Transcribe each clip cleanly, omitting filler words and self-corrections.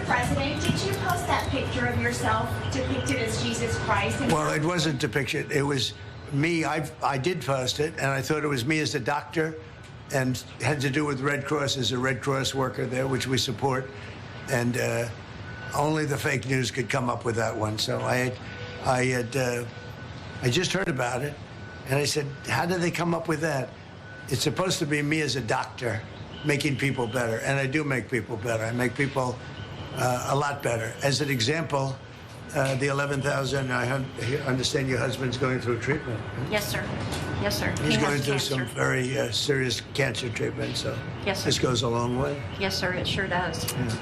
President, did you post that picture of yourself depicted as Jesus Christ? Well, it wasn't depicted. It was me. I did post it, and I thought it was me as a doctor, and had to do with Red Cross, as a Red Cross worker there, which we support. And only the fake news could come up with that one. So I just heard about it, and I said, how did they come up with that? It's supposed to be me as a doctor making people better, and I do make people better. I make people a lot better. As an example, the 11,000, I understand your husband's going through treatment. Yes, sir. Yes, sir. He's He going has through cancer. some very serious cancer treatment, so Yes, sir. this goes a long way. Yes, sir. It sure does. Yeah.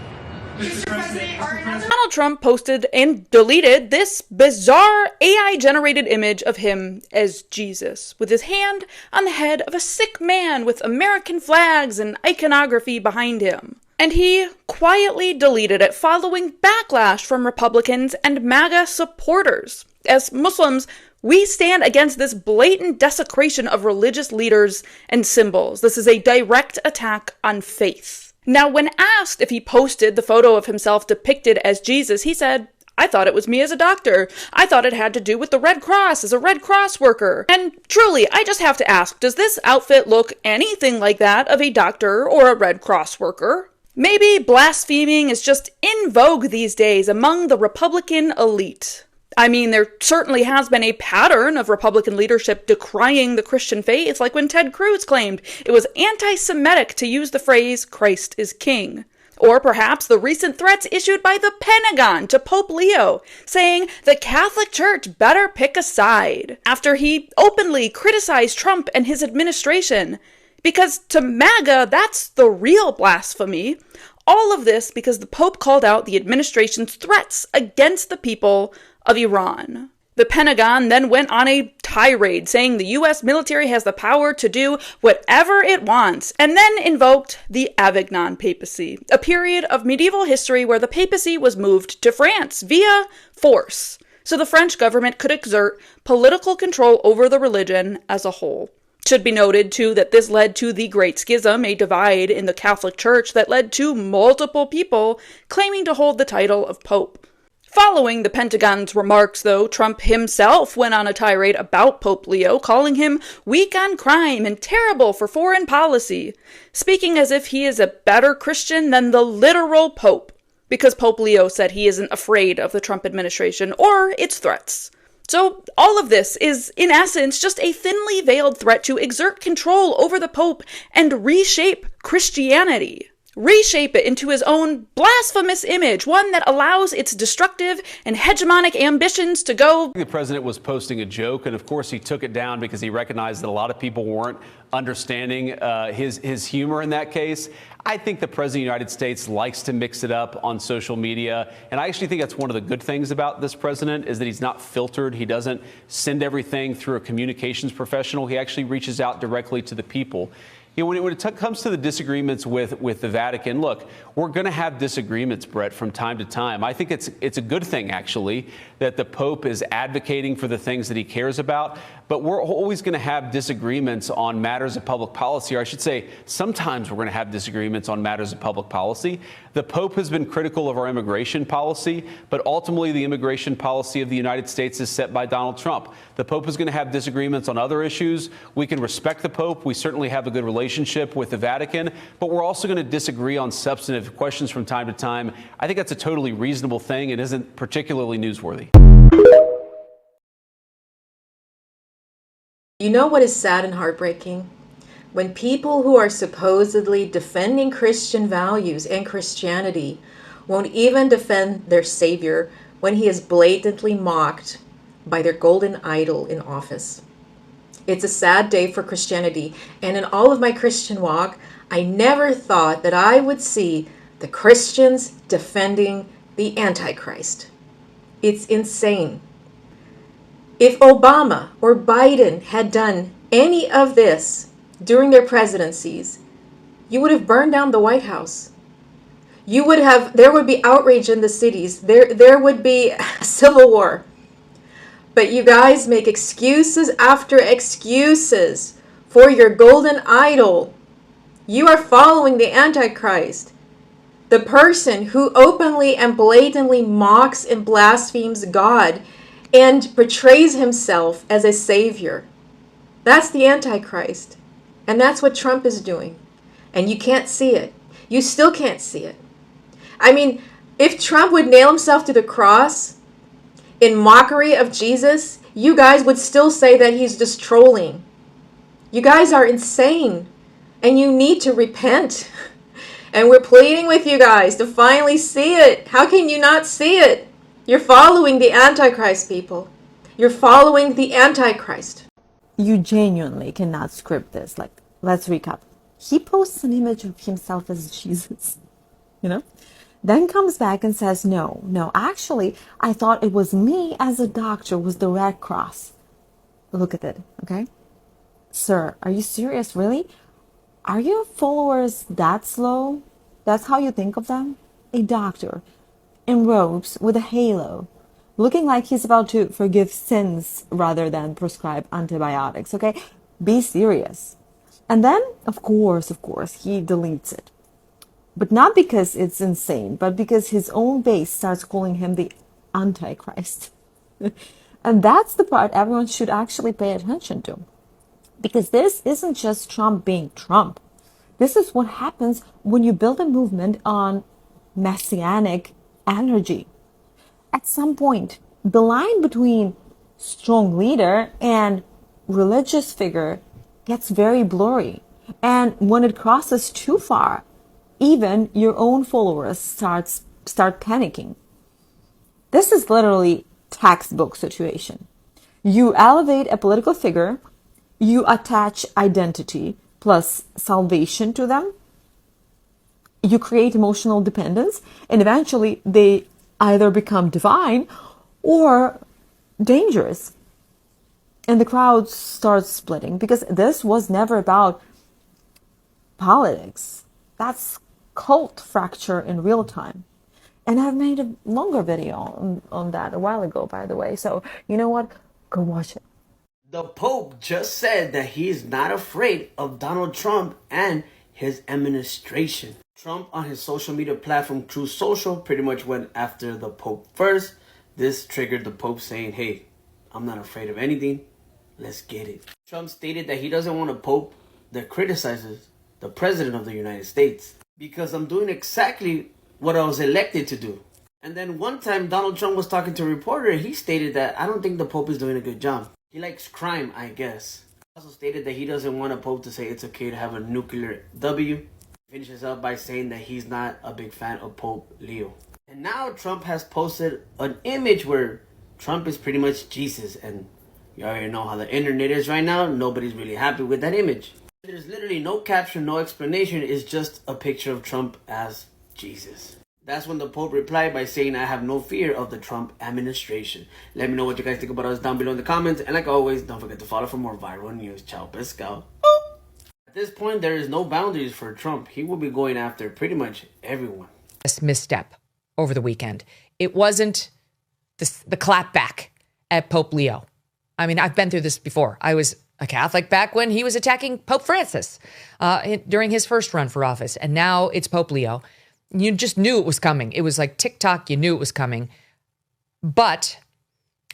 Mr. President, Donald Trump posted and deleted this bizarre AI-generated image of him as Jesus, with his hand on the head of a sick man with American flags and iconography behind him. And he quietly deleted it following backlash from Republicans and MAGA supporters. As Muslims, we stand against this blatant desecration of religious leaders and symbols. This is a direct attack on faith. Now, when asked if he posted the photo of himself depicted as Jesus, he said, I thought it was me as a doctor. I thought it had to do with the Red Cross as a Red Cross worker. And truly, I just have to ask, does this outfit look anything like that of a doctor or a Red Cross worker? Maybe blaspheming is just in vogue these days among the Republican elite. I mean, there certainly has been a pattern of Republican leadership decrying the Christian faith, like when Ted Cruz claimed it was anti-Semitic to use the phrase, Christ is King. Or perhaps the recent threats issued by the Pentagon to Pope Leo, saying the Catholic Church better pick a side, after he openly criticized Trump and his administration. Because to MAGA, that's the real blasphemy. All of this because the Pope called out the administration's threats against the people of Iran. The Pentagon then went on a tirade saying the U.S. military has the power to do whatever it wants, and then invoked the Avignon Papacy, a period of medieval history where the papacy was moved to France via force, so the French government could exert political control over the religion as a whole. Should be noted, too, that this led to the Great Schism, a divide in the Catholic Church that led to multiple people claiming to hold the title of Pope. Following the Pentagon's remarks, though, Trump himself went on a tirade about Pope Leo, calling him weak on crime and terrible for foreign policy, speaking as if he is a better Christian than the literal Pope, because Pope Leo said he isn't afraid of the Trump administration or its threats. So all of this is, in essence, just a thinly veiled threat to exert control over the Pope and reshape Christianity. Reshape it into his own blasphemous image, one that allows its destructive and hegemonic ambitions to go. The president was posting a joke, and of course he took it down because he recognized that a lot of people weren't understanding his humor in that case. I think the president of the United States likes to mix it up on social media, and I actually think that's one of the good things about this president is that he's not filtered. He doesn't send everything through a communications professional. He actually reaches out directly to the people. You know, when it comes to the disagreements with the Vatican, look, we're going to have disagreements, Brett, from time to time. I think it's a good thing, actually, that the Pope is advocating for the things that he cares about. But we're always going to have disagreements on matters of public policy, or I should say, sometimes we're going to have disagreements on matters of public policy. The Pope has been critical of our immigration policy, but ultimately the immigration policy of the United States is set by Donald Trump. The Pope is going to have disagreements on other issues. We can respect the Pope. We certainly have a good relationship with the Vatican, but we're also going to disagree on substantive questions from time to time. I think that's a totally reasonable thing. It isn't particularly newsworthy. You know what is sad and heartbreaking? When people who are supposedly defending Christian values and Christianity won't even defend their Savior when he is blatantly mocked by their golden idol in office. It's a sad day for Christianity, and in all of my Christian walk, I never thought that I would see the Christians defending the Antichrist. It's insane. If Obama or Biden had done any of this during their presidencies, you would have burned down the White House. There would be outrage in the cities. There would be a civil war. But you guys make excuses after excuses for your golden idol. You are following the Antichrist. The person who openly and blatantly mocks and blasphemes God and portrays himself as a savior. That's the Antichrist. And that's what Trump is doing. And you can't see it. You still can't see it. I mean, if Trump would nail himself to the cross in mockery of Jesus, you guys would still say that he's just trolling. You guys are insane. And you need to repent. And we're pleading with you guys to finally see it. How can you not see it? You're following the Antichrist, people. You're following the Antichrist. You genuinely cannot script this. Like, let's recap. He posts an image of himself as Jesus, then comes back and says, no, actually, I thought it was me as a doctor with the Red Cross. Look at it, okay? Sir, are you serious, really? Are your followers that slow? That's how you think of them? A doctor in robes with a halo, looking like he's about to forgive sins rather than prescribe antibiotics, okay? Be serious. And then, of course, he deletes it. But not because it's insane, but because his own base starts calling him the Antichrist. And that's the part everyone should actually pay attention to. Because this isn't just Trump being Trump. This is what happens when you build a movement on messianic energy. At some point, the line between strong leader and religious figure gets very blurry. And when it crosses too far, even your own followers start panicking. This is literally textbook situation. You elevate a political figure, you attach identity plus salvation to them, you create emotional dependence, and eventually they either become divine or dangerous. And the crowd starts splitting because this was never about politics. That's cult fracture in real time. And I've made a longer video on that a while ago, by the way. So, you know what? Go watch it. The Pope just said that he is not afraid of Donald Trump and his administration. Trump on his social media platform Truth Social pretty much went after the Pope first. This triggered the Pope saying, hey, I'm not afraid of anything. Let's get it. Trump stated that he doesn't want a Pope that criticizes the President of the United States because I'm doing exactly what I was elected to do. And then one time Donald Trump was talking to a reporter, he stated that I don't think the Pope is doing a good job. He likes crime, I guess. He also stated that he doesn't want a Pope to say it's okay to have a nuclear W. He finishes up by saying that he's not a big fan of Pope Leo. And now Trump has posted an image where Trump is pretty much Jesus. And you already know how the internet is right now. Nobody's really happy with that image. There's literally no caption, no explanation. It's just a picture of Trump as Jesus. That's when the Pope replied by saying, I have no fear of the Trump administration. Let me know what you guys think about us down below in the comments. And like always, don't forget to follow for more viral news. Ciao, pescal. At this point, there is no boundaries for Trump. He will be going after pretty much everyone. This misstep over the weekend. It wasn't the clapback at Pope Leo. I mean, I've been through this before. I was a Catholic back when he was attacking Pope Francis during his first run for office. And now it's Pope Leo. You just knew it was coming. It was like TikTok, you knew it was coming. But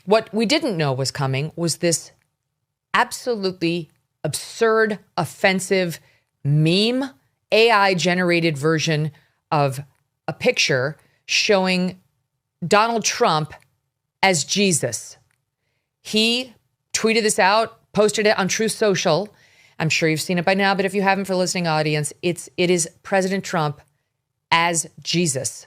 what we didn't know was coming was this absolutely absurd, offensive meme, AI-generated version of a picture showing Donald Trump as Jesus. He tweeted this out, posted it on Truth Social. I'm sure you've seen it by now, but if you haven't, for listening audience, it is President Trump as Jesus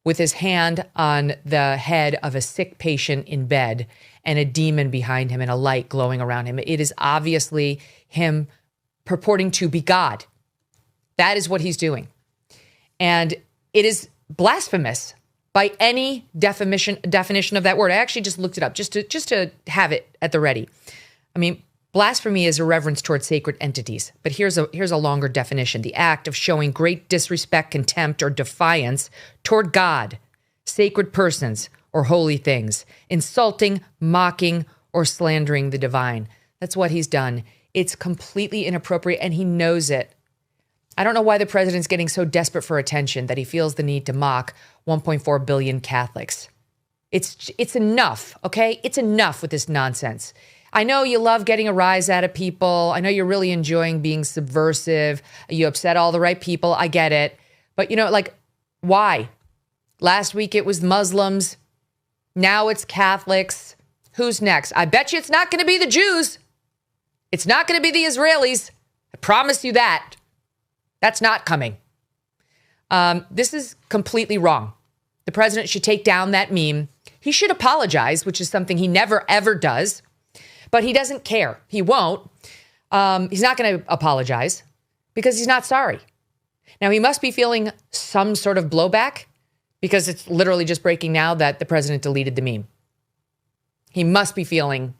with his hand on the head of a sick patient in bed and a demon behind him and a light glowing around him. It is obviously him purporting to be God. That is what he's doing. And it is blasphemous by any definition of that word. I actually just looked it up just to have it at the ready. I mean, blasphemy is irreverence towards sacred entities. But here's a longer definition. The act of showing great disrespect, contempt, or defiance toward God, sacred persons, or holy things, insulting, mocking, or slandering the divine. That's what he's done. It's completely inappropriate, and he knows it. I don't know why the president's getting so desperate for attention that he feels the need to mock 1.4 billion Catholics. It's enough, okay? It's enough with this nonsense. I know you love getting a rise out of people. I know you're really enjoying being subversive. You upset all the right people. I get it. But, why? Last week it was Muslims. Now it's Catholics. Who's next? I bet you it's not going to be the Jews. It's not going to be the Israelis. I promise you that. That's not coming. This is completely wrong. The president should take down that meme. He should apologize, which is something he never, ever does. But he doesn't care. He won't. He's not going to apologize because he's not sorry. Now, he must be feeling some sort of blowback because it's literally just breaking now that the president deleted the meme. He must be feeling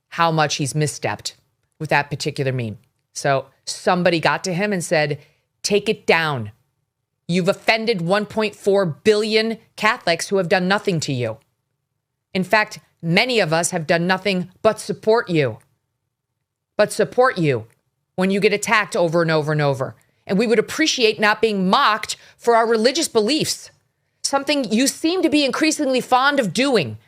how much he's misstepped with that particular meme. So somebody got to him and said, take it down. You've offended 1.4 billion Catholics who have done nothing to you. In fact, many of us have done nothing but support you. But support you when you get attacked over and over and over. And we would appreciate not being mocked for our religious beliefs. Something you seem to be increasingly fond of doing.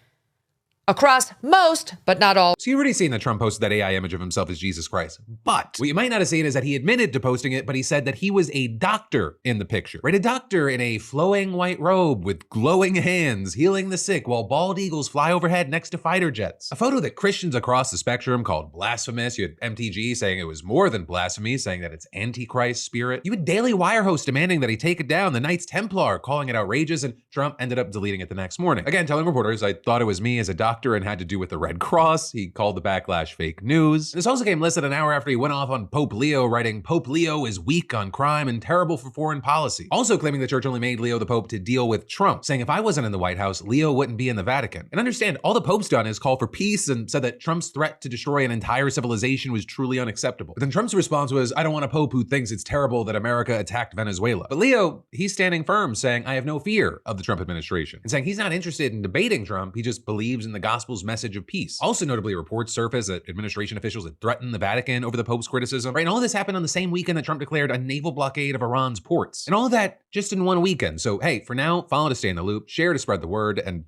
Across most, but not all. So you've already seen that Trump posted that AI image of himself as Jesus Christ. But what you might not have seen is that he admitted to posting it, but he said that he was a doctor in the picture. Right? A doctor in a flowing white robe with glowing hands, healing the sick while bald eagles fly overhead next to fighter jets. A photo that Christians across the spectrum called blasphemous. You had MTG saying it was more than blasphemy, saying that it's antichrist spirit. You had Daily Wire host demanding that he take it down, the Knights Templar calling it outrageous, and Trump ended up deleting it the next morning. Again, telling reporters, I thought it was me as a doctor and had to do with the Red Cross. He called the backlash fake news. This also came less than an hour after he went off on Pope Leo, writing, Pope Leo is weak on crime and terrible for foreign policy. Also claiming the church only made Leo the Pope to deal with Trump, saying if I wasn't in the White House, Leo wouldn't be in the Vatican. And understand, all the Pope's done is call for peace and said that Trump's threat to destroy an entire civilization was truly unacceptable. But then Trump's response was, I don't want a Pope who thinks it's terrible that America attacked Venezuela. But Leo, he's standing firm, saying, I have no fear of the Trump administration, and saying he's not interested in debating Trump, he just believes in the gospel's message of peace. Also notably, reports surfaced that administration officials had threatened the Vatican over the Pope's criticism. Right, and all this happened on the same weekend that Trump declared a naval blockade of Iran's ports. And all of that just in one weekend. So hey, for now, follow to stay in the loop, share to spread the word, and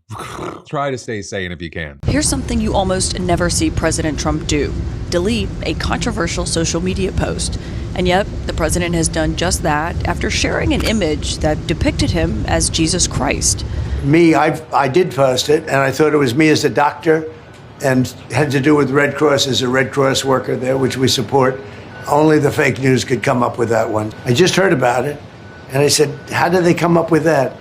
try to stay sane if you can. Here's something you almost never see President Trump do: delete a controversial social media post. And yet, the president has done just that after sharing an image that depicted him as Jesus Christ. I did post it, and I thought it was me as a doctor, and had to do with Red Cross as a Red Cross worker there, which we support. Only the fake news could come up with that one. I just heard about it, and I said, how did they come up with that?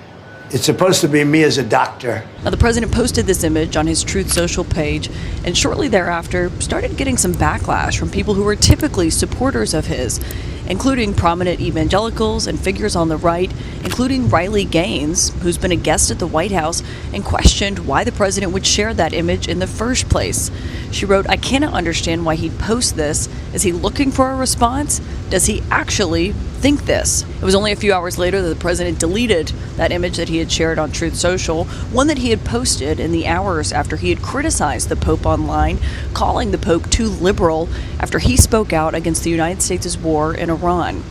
It's supposed to be me as a doctor. Now, the president posted this image on his Truth Social page, and shortly thereafter started getting some backlash from people who were typically supporters of his, including prominent evangelicals and figures on the right, including Riley Gaines, who's been a guest at the White House and questioned why the president would share that image in the first place. She wrote, I cannot understand why he'd post this. Is he looking for a response? Does he actually think this? It was only a few hours later that the president deleted that image that he had shared on Truth Social, one that he had posted in the hours after he had criticized the Pope online, calling the Pope too liberal after he spoke out against the United States' war in Iran.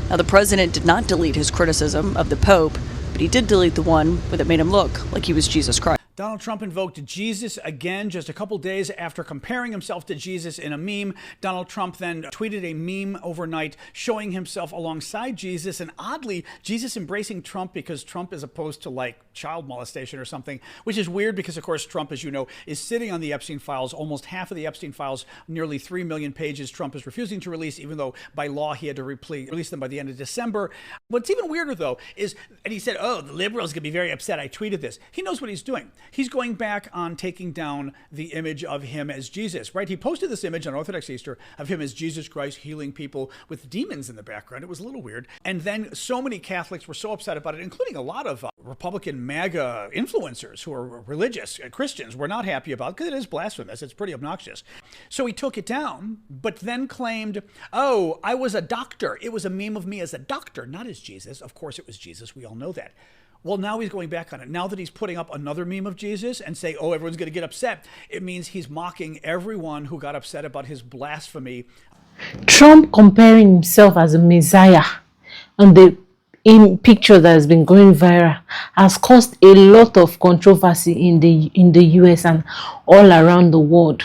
Now, the president did not delete his criticism of the Pope, but he did delete the one that made him look like he was Jesus Christ. Donald Trump invoked Jesus again just a couple days after comparing himself to Jesus in a meme. Donald Trump then tweeted a meme overnight showing himself alongside Jesus, and oddly, Jesus embracing Trump because Trump is opposed to like child molestation or something, which is weird because, of course, Trump, as you know, is sitting on the Epstein files. Almost half of the Epstein files, nearly 3 million pages, Trump is refusing to release, even though by law he had to release them by the end of December. What's even weirder, though, is, and he said, oh, the liberals are going to be very upset I tweeted this. He knows what he's doing. He's going back on taking down the image of him as Jesus, right? He posted this image on Orthodox Easter of him as Jesus Christ healing people with demons in the background. It was a little weird. And then so many Catholics were so upset about it, including a lot of Republican MAGA influencers who are religious Christians were not happy about it because it is blasphemous. It's pretty obnoxious. So he took it down, but then claimed, oh, I was a doctor. It was a meme of me as a doctor, not as Jesus. Of course it was Jesus. We all know that. Well, now he's going back on it. Now that he's putting up another meme of Jesus and saying, oh, everyone's going to get upset, it means he's mocking everyone who got upset about his blasphemy. Trump comparing himself as a Messiah on the picture that has been going viral has caused a lot of controversy in the US and all around the world.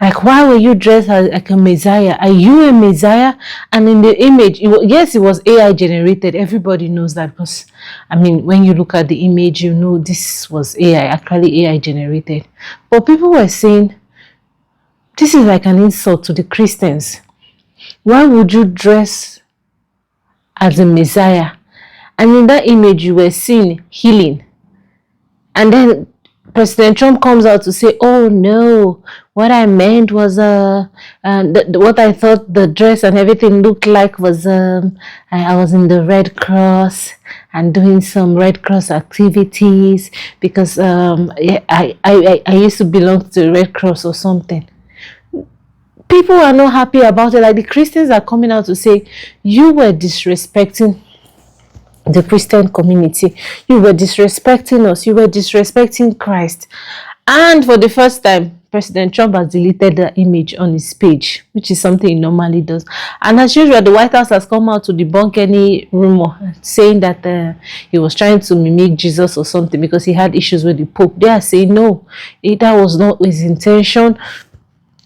Like, why were you dressed as like a Messiah? Are you a Messiah? And in the image, yes, it was AI generated. Everybody knows that, because I mean, when you look at the image, you know this was actually AI generated. But people were saying this is like an insult to the Christians. Why would you dress as a Messiah? And in that image, you were seeing healing. And then President Trump comes out to say, oh no, what I meant was what I thought the dress and everything looked like was I was in the Red Cross and doing some Red Cross activities because I used to belong to the Red Cross or something. People are not happy about it. Like, the Christians are coming out to say, you were disrespecting the Christian community. You were disrespecting us. You were disrespecting Christ. And for the first time, President Trump has deleted the image on his page, which is something he normally does. And as usual, the White House has come out to debunk any rumor saying that he was trying to mimic Jesus or something because he had issues with the Pope. They are saying no, that was not his intention.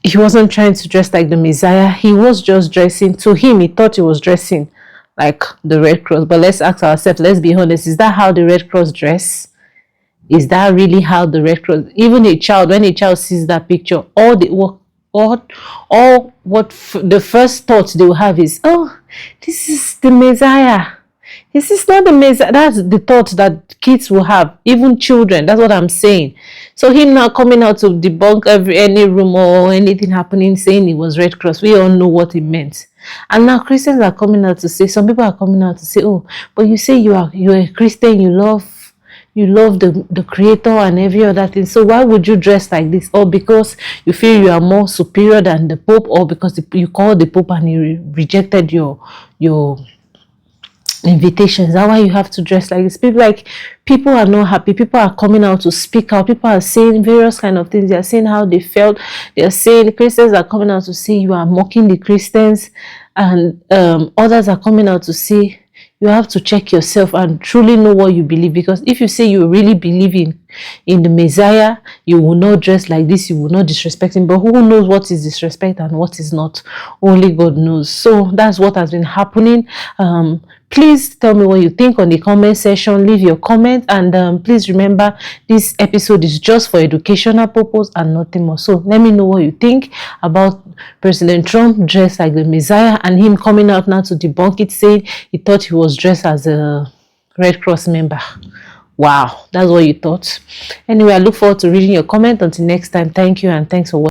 He wasn't trying to dress like the Messiah. He was just dressing. To him, he thought he was dressing like the Red Cross. But let's ask ourselves, let's be honest, is that how the Red Cross dress? Is that really how the Red Cross, even a child, when a child sees that picture, the first thought they will have is, oh, this is the Messiah. This is not the Messiah. That's the thought that kids will have, even children. That's what I'm saying. So him now coming out to debunk any rumor or anything happening, saying it was Red Cross, we all know what it meant. And now Christians are coming out to say, some people are coming out to say, oh, but you say you're a Christian, you love the Creator and every other thing, so why would you dress like this? Or because you feel you are more superior than the Pope, or because you called the Pope and he rejected your invitations? That's why you have to dress like this? People are not happy. People are coming out to speak out. People are saying various kind of things. They are saying how they felt. They are saying, the Christians are coming out to say you are mocking the Christians, and others are coming out to say you have to check yourself and truly know what you believe. Because if you say you really believe in the Messiah, you will not dress like this, you will not disrespect him. But who knows what is disrespect and what is not? Only God knows. So that's what has been happening. Please tell me what you think on the comment section. Leave your comment, and please remember, this episode is just for educational purpose and nothing more. So let me know what you think about President Trump dressed like the Messiah and him coming out now to debunk it, saying he thought he was dressed as a Red Cross member. Wow, that's what you thought. Anyway, I look forward to reading your comment. Until next time, thank you and thanks for watching.